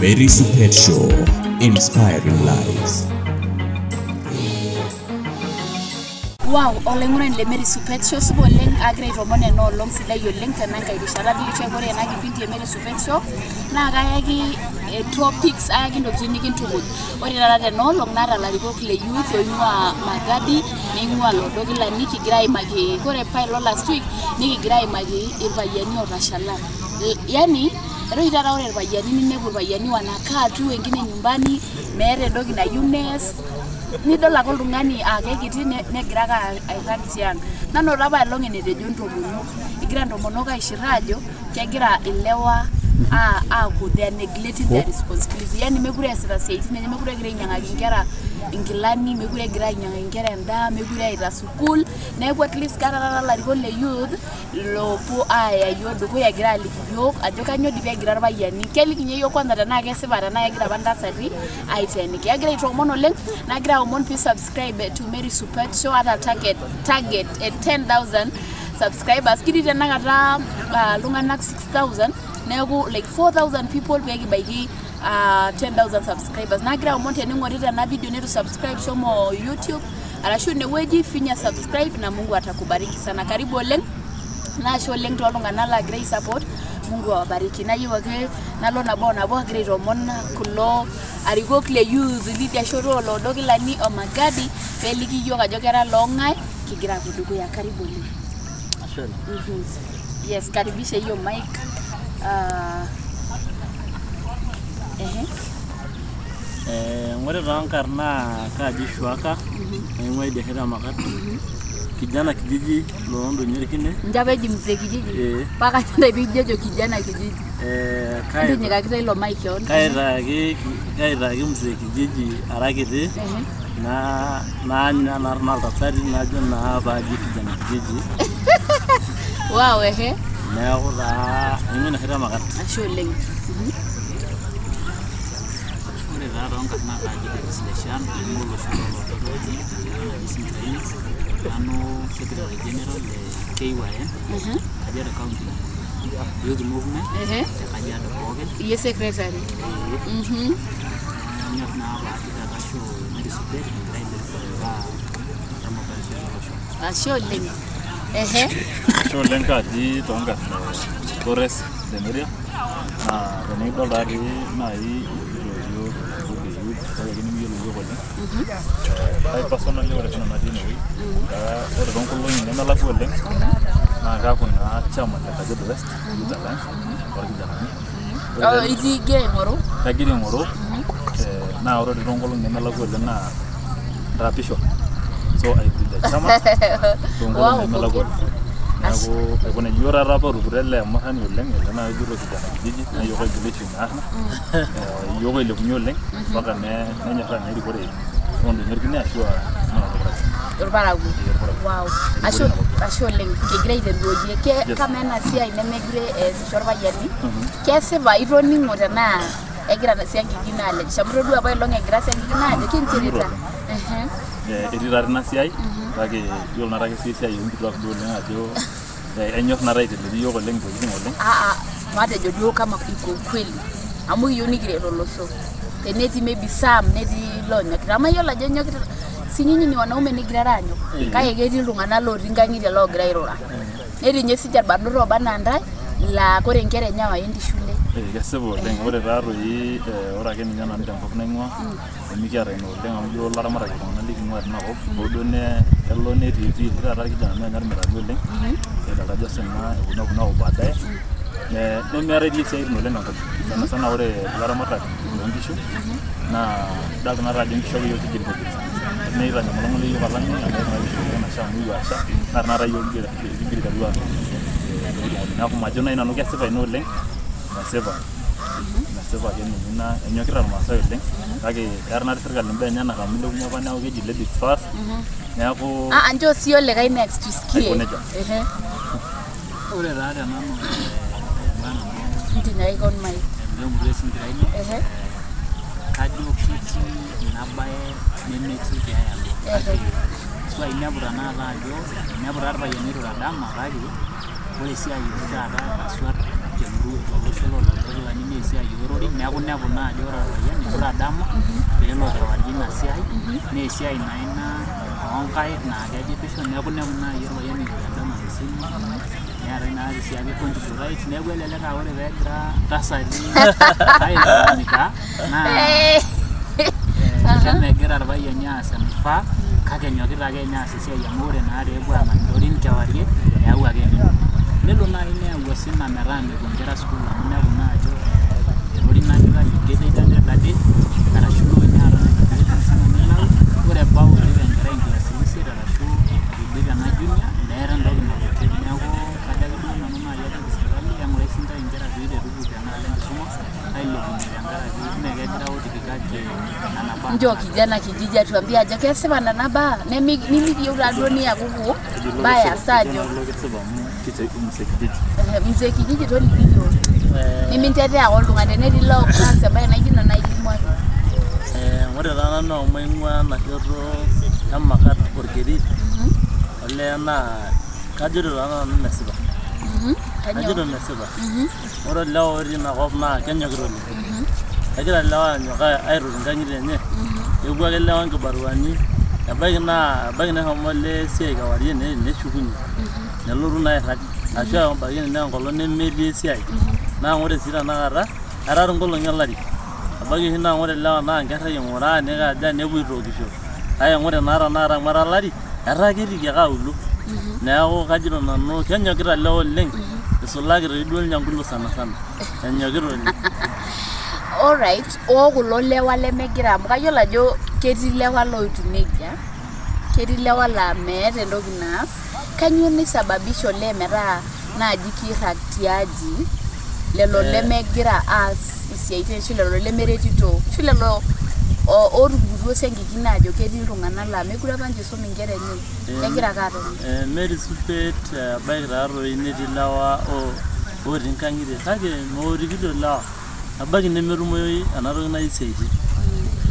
Mary Supeet Show, inspiring lives. Wow, olenguna ile Mary Supeet Show suboleng agree romone no long sidai oleng tenanga irishara bichekore na kipindi Mary Supeet Show na kayaki topics ayaki ntokitin nikintumut. Ore rara no long nara larikok le youth oingua Magadi ningua lodogila nikigira imaki kore pile last week nikigira imaki irpayiani otashala. Yani roitara ore irpayiani ninepu irpayiani wanakaa tu wengine nyumbani mere dogi na Yunes nidola ko lungani akekiti negiraka airatian nano raba longe ne dejo ntomono igira ntomono ka ishirajo kegira ilewa ku they neglected their responsibility yani mekure asira seiti ne mekure gira nyangaki ngera ingilani mekure gira nyangaki ngera nda mekure ira school na at least karara la le youth lo po aya yodo ko yagira alikiyo ajo kanyo dibe gira bayani kelikinye yo kwanza tana kesibara na yagira bandasari aitenike yagira itomono leng na gira umon please subscribe to Mary Supeet Show at target at 10,000 subscribers kidi tena kata lunganak 6,000 Nego like 4,000 people begi by 10,000 subscribers. Nagira umonte ningorita na video netu subscribe shomo YouTube. Alashu ne weji finya subscribe na Mungu atakubariki sana. Karibu oleng. Na show leng to alongana la great support. Mungu awabariki. Na yiwake nalo na bo great romona kulo arigok le youth video show lo dogila ni o Magadi peliki yoga jokera longai kigira kudugu ya karibu oleng. Yes, karibisha hiyo mic. Ngore rankar na kaji shwaka ngwe de hera makat kijana kijiji londo nyerikine njabe jimze kijiji paka tanda bijejo kijana kijiji kai ni kakita ilo mic on kai mze kijiji arakete na normal tafsiri na jona ba kijana kijiji wow na ora ngene hera makat asholeng ore rara on kana kaji legislation mulo sholo ano secretary general KYN Kajiado County youth movement Kajiado Province yes secretary na ba kita show Mary Supeet asholeng Show lenka di tonga Torres de Meria ni dolari na yo ai personally ora kana madini ora don kullo ni na la kulle na ga kuna chama la Kajiado West Italy ora kijana iti gere ngoro tagiri ngoro na ora don kullo ni na la kulle na rapisho so I did the chama don kullo ni na la kulle ako kuna yora rapa rukurele mahani uleng na juro kijana kijiji na yoga village na yoga ile kunyoleng baka ne nyaka ne rikore fondo nyerkine ashwa na baragu wow asho leng ke grade doje ke kama na sia ine megre shorba yani ke se va ironi ngota na egira na sia ngina le shamro du aba longe gracia ngina de kintirita edirar na sia bage yol na rage sia yumbi to do na ajo enyof na right de yogo leng do ngoleng mate jodo kama iko kweli amu yoni gire roloso teneti maybe some neti lonya kama yola jenyo sinyinyi ni wanaume ni giraranyo kaye geti lungana lo ringangire lo grairora neti nyesi jarbando roba nanda la kore nkere nyawa yendi shule gasebo leng ore raro yi ora ke nyana ndan ko naingwa mikiara ino leng am yo lara mara ko na ligi ngwa na ko bodo ne elo ne ti rara ki jana nyar mera leng da raja sema na obadae ne mere di sei no leng ko sana ore lara mara ko ngishu na daga na raja ngishu yo ti jirgo ne ra nyama ngoli yo balang na na sha mu yasha na ra yo gira gira dua na ko majona ina no kesifa ino leng naseba geni na nyakira masai leng kage yarna serikali mbe nyana kamile kunya bana ogeji ladies first nyako anjo sio le kai next to ski ore rara mama bana ndinya iko mai ndio blessing right kajo kiti nabae nemeti ya so inabura na rajo inabura arba yeniro radama rajo ore sia yitara aswat tolosho lololani naa esiai orori neeku nepu naa ajo ore orpayian ning'ura dama peelo kewarie ina siai naa esiai naa ina oonkaik naa keji pisho neeku nepu naaji orpayian ing'ura dama misini neetai naa esiai ake control right neeku elelek aa ore peegira tasati ailaalamika naa kemegira irpayiani aas enifaa kake enyokita ake ninye aas esiai amu ore naa peepuo aman intorin kewarie eyau ake nelo naaji neyau osina metaa mepuo nkera sukuul amu neeku naa ajo erori nagira dade arashu ninye aton ore ebau idip enkerai enkilasi isiet arashu idip ena junior meeta entoki nakuti neeku kajo ake duo nanu naaji ajoki sirkali eng'urai sintai inkera piiteru tenaalo enkisuma ailepunye tenkaraki mekegira otikikake nena baa. Njoo kijana kijiji atuambia ajo kesipa nena baa nimikiyieu taaduo niakuku baya sajo mzee kijiji tolikio nimintetea oltung'ani tenetii loo class ebaye naijio ina nailimu ake. Ore taa nanu amu aing'ua ena shoto emakat orkeri olee naa kajito taa nanu mesipa. Kajito mesipa. Ore lewa otii ina kop naa kenyokita oleng. Egira lewa anyok airut nkang'itie enye epuo ake lewa nkibaruani ebaiki neshomo le siai kewarie neshukunye nelotu naa airrag ashu ebaiki ninye enkolong nemetii esiai naa ore sii tenakata etaa nkolong'i olari ebaiki oshi naa ore lewa naa nkerrai ing'uraa nikaja nepuo aitookisho kake ore naa tenakata amu etaa olari etaa ketiki ake auluo neeku kajito nanu kenyokita lewa oleng isulaki toi duo Nyangulo sana enyokita oleng. Alright, kulo lewa lemegira amu kayiolo ajo ketii lewa loitu nejia ketii lewa laa meeta entoki naas kanyoo naisababisha olee metaa naaji kiirrag tiaji lelo lemegira aas isiaitin ashu lelo lemeretito ashu lelo otupukutuo senkiki naajo ketii iltung'anak laa mekure apa ninche isum inkera enye kegira ake atoni. Mary Supeet ebaiki taatoi netii lewa otii nkang'itie kake meorikito lewa ebaiki nemetumoyu ena toki naji isiaitin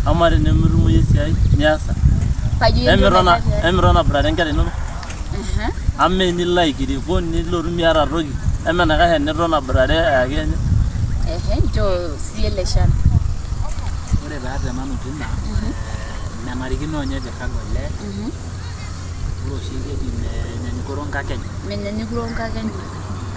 amaa tenemetumoyu esiai niasa emitona aburare nkera inonok ama enilo aikirikon nilotu miata toki eme enaikash eniton aburare ayaki enye. Njoo siye leshan. Ore taa tenanu tina menarikino ninye pirrag olee ore oshi keji menyanyukoro nkakeny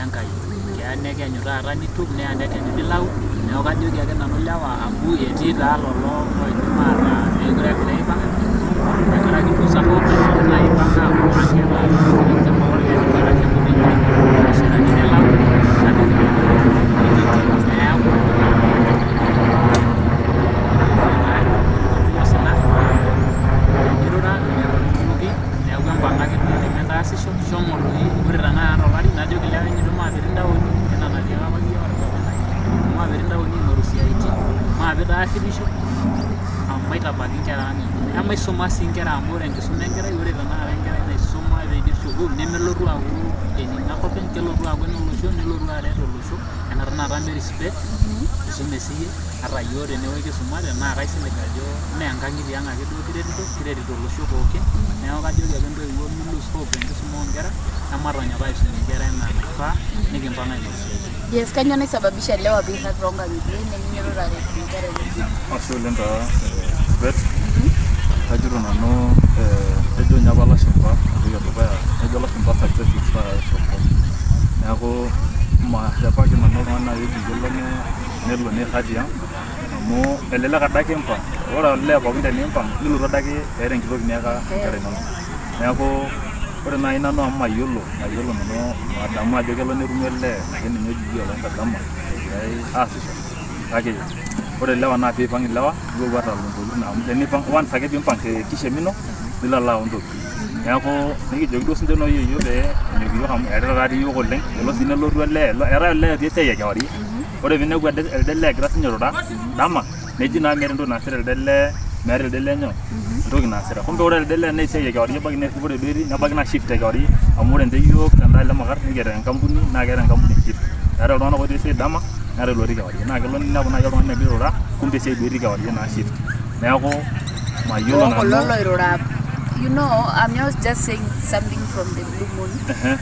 Enkai keya nekenyu taata nitum neya nekenyu nilau neeku kajoki ake nanu lewa amu etii taa lolo oidim ataa mekure egira aipang' tenkaraki duo sababu naipang'a amu maisuma sii nkera amu ore enkisuma enkerai ore tenakata enkerai naisuma peidip sukuul nemelotu aaku enina kopeny kelotu aaku enolosho nelotu aret olosho enaa tenakata Mary Supeet isume siyie ata yiok tenewueji kisumate naa kaisilig ajo mee nkang'itie ang' ake duo kiretito olosho pookin neeku kajoki ake ntoiwuo mi-lose hope tenkisuma oonkera ematonyok aisum inkera enaa enaifaa nikimpang' aisum isiaitin. Yes, kanyoo naisababisha lewa piirrag toonkang'itie neminyototo aret inkera enye. Ashe oleng taa Supeet. Kajito nanu ejo ninye apa lashumpa entoki edukuya ejo lashumpa success is far from home neeku marepaki nanu oltung'ani naaji oji nelo niirrag tiang' amu elelek adake impang' ore olee pookin tenimpang' nilotu adake eeta enkitoki niaka inkera inonok neeku ore naaji nanu amu mayiolo nanu madamu ajo kelo netumi olee ake ninye oji olointadama egirai aasisho kake ore lewa naa piipang' ilewa nipuopuo atalu ntokitin amu tenipang' once ake piimpang' tekishemino nilo alo ayau ntokitin neeku nikijoki duo sinche nooyieyio pee enyok iyiok amu eretito taatoi iyiok oleng elo sii nelotu olee eetae olee otii esiai ekewarie ore piinepu elde lee egira sinye airura dama neji naa meeta entoki naasita elde lee meeta elde lee nyoo entoki naasita kumbe ore elde lee naa esiai ekewarie ebaiki naa erripore duo etii nebaiki naa shift ekewarie amu ore ninche iyiok tendaalo emakat nikiata enkampuni naa keeta enkampuni shift eetae iltung'anak otii esiai dama neetae ilotii kewarie naa kelo ninepu naaji oltung'ani egira airura kumbe esiai duo etii kewarie naa shift neeku mayiolo nanu You know, I'm not just saying something from the blue moon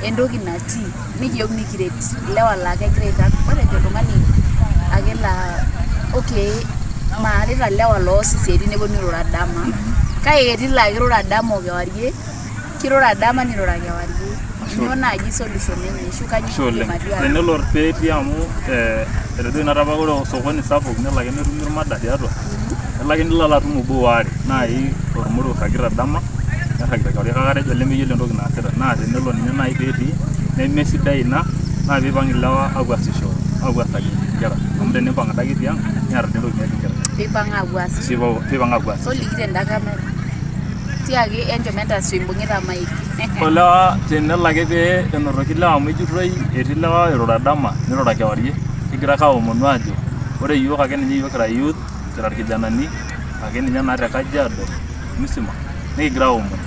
endoki natii nikiyieu nikiret lewa laa kegira aitag matejo oltung'ani ake laa okay maarita lewa loos isiaitin neponu airura dama kake etii laa kirura dama kewarie kirura dama nirura kewarie nyoo naaji solution enye ashu kanyioo tenelo peetii amu etejo inatapa ore osokoni sapuk nelo ake netumi irmada tiatua nelo ake nilo atum obo waare naai ormuru oirragita dama nerragita kewarie kake atejo lemeyiolo entoki naasita naa tenelo ninye naai peetii nemesidai ina naa piipang' ilewa apuo aasisho apuo aasaki inkera amu tenipang' adake tiang' neeta entoki niaki inkera piipang' apuo aasisho tolikito enda kamera tiaki enchom entasho imbung'ita maiki olewa tenelo ake pee enotoki lewa amu ejitoi etii lewa irura dama nirura kewarie kigira ake aomonu ajo ore iyiok ake ninye iyiok kira youth kira irkijanani ake ninye naa te Kajiado musima nikigira aomonu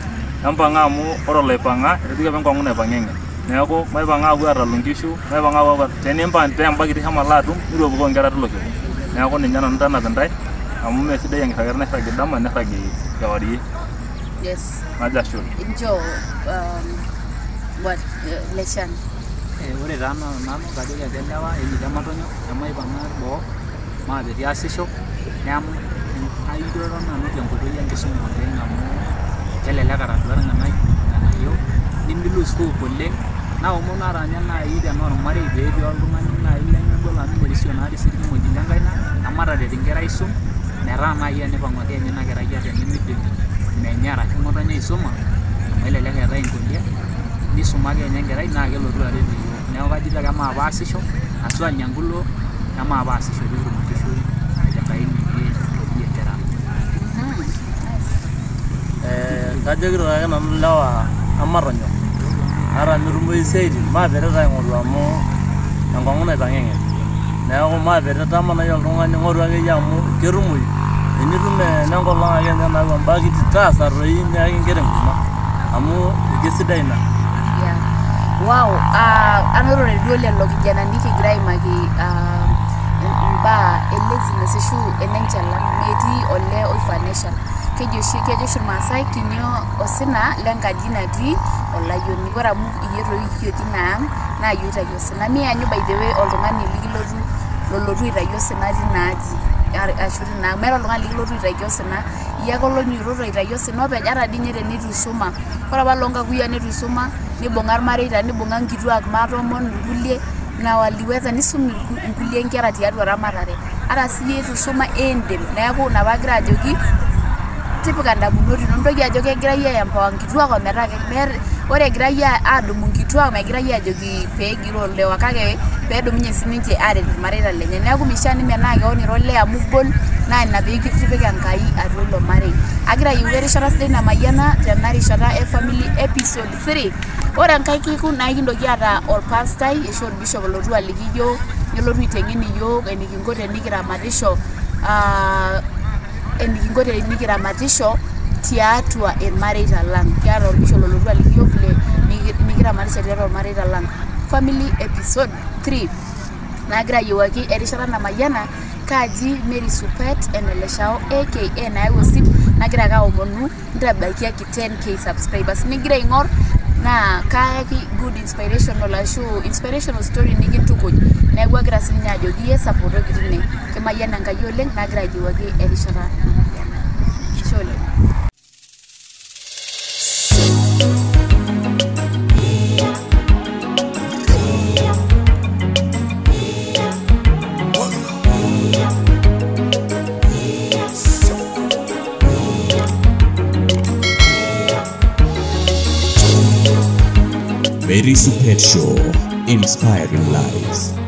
empang'a amu ore oloipang'a etii apa enkong'u naipang'a eng'en neeku maipang'a apuo aatalu nkishu maipang'a apuo tenimpang' pee embakiti shomo alo atum niruopokoo nkera tilo kekun neeku ninye nanu tanap intae amu meesidai enkirragata nairragi dama nirragi kewarie. Yes. Majashul. Enjoy what lesson. Ore taa nanu kajoki ake lewa enyita matonyo emaipang'a boo maapetii aasisho neamu aijoro nanu tenkoitoi enkisuma oleng amu kelelek ataduaa irng'anayio nimilus hope oleng naomonu aranya naai tenaa ormarei peetii oltung'ani naai lemegol amu merisio naadi sirkimojini enkaina amataret inkera aisum metaa naai enipang'u ake enye ina kerai ate nimidim menye arashu ng'otonye aisuma amu elelek eetae inkulie nisuma ake enye enkerai naa kelotu aret iyiok neeku kajito ake maapaasisho ashu anyangulo emaapaasisho piitum inkishu tenkai peyie itotiyie inkera. Kajokito ake nanu lewa amatonyok ata metumoyu isiaitin maapetet aing'oru amu enkong'u naipang'a eng'en neeku maapetet amanai oltung'ani ng'oru akeyie amu ketumoyu enitum enenkolong ake ninye naaku embakiti taasa toi niyaki inkera enkurma amu kesidai ina. Wow, anotore duo lelo kijanani kigira aimaki imbaa laziness ashu enenchalan metii olee oifanesha kejo oshi irmaasai kinyo osina lenkaji natii olayioni ore amu iyie toi kioti ina ang' naa iyie oitayu osina mianyu by the way oltung'ani lolotu aitayu osina tina aji ashu tina meeta oltung'ani likilotu aitayu osina iyie ake olonyototo aitayu osina openy ata dii ninye tenitu isuma ore apa loonkakuyiaa nitu isuma nibung'a irmareita nibung'a nkituak maatomon irkulie na waliweza nisum inkulie nkera tiatua ramatare ata siyie itu isuma endim neeku ina paagira ajoki tipika ndamunot inontoki ajo kegirai aiempower nkituak ometaa ore egirai adumu nkituak megirai ajoki peegiroo lewa kake peedumunye sininche aret irmareita lenye neeku mishaa nimenaa keon ira olee amu gol naa ina piikitipika Enkai atua ilo marei agira ayieu erishata sidai namayiana tena rishata e family episode 3 ore enkai kekun naa kintoki aata orpastai ashu orbishop olotu aliki iyiok nelotu aiteng'en iyiok enikinko tenikiramatisho tiatua irmareita lang kiata orbishop olotu aliki iyiok vile nikiramatisho tiatua irmareita lang family episode 3 nagira ayiewaki erishata namayiana kaji Mary Supeet eneleshao aka nayau sip nagira ake aomonu ntabaikiaki 10k subscribers nigira aing'or naa kayaki good inspirational story nikintukuj neeku agira sininye ajoki iyie supportoki tine kimayian Enkai oleng nagira ayiewaki erishata namayiana. Shole. Mary Supeet Show, inspiring lives.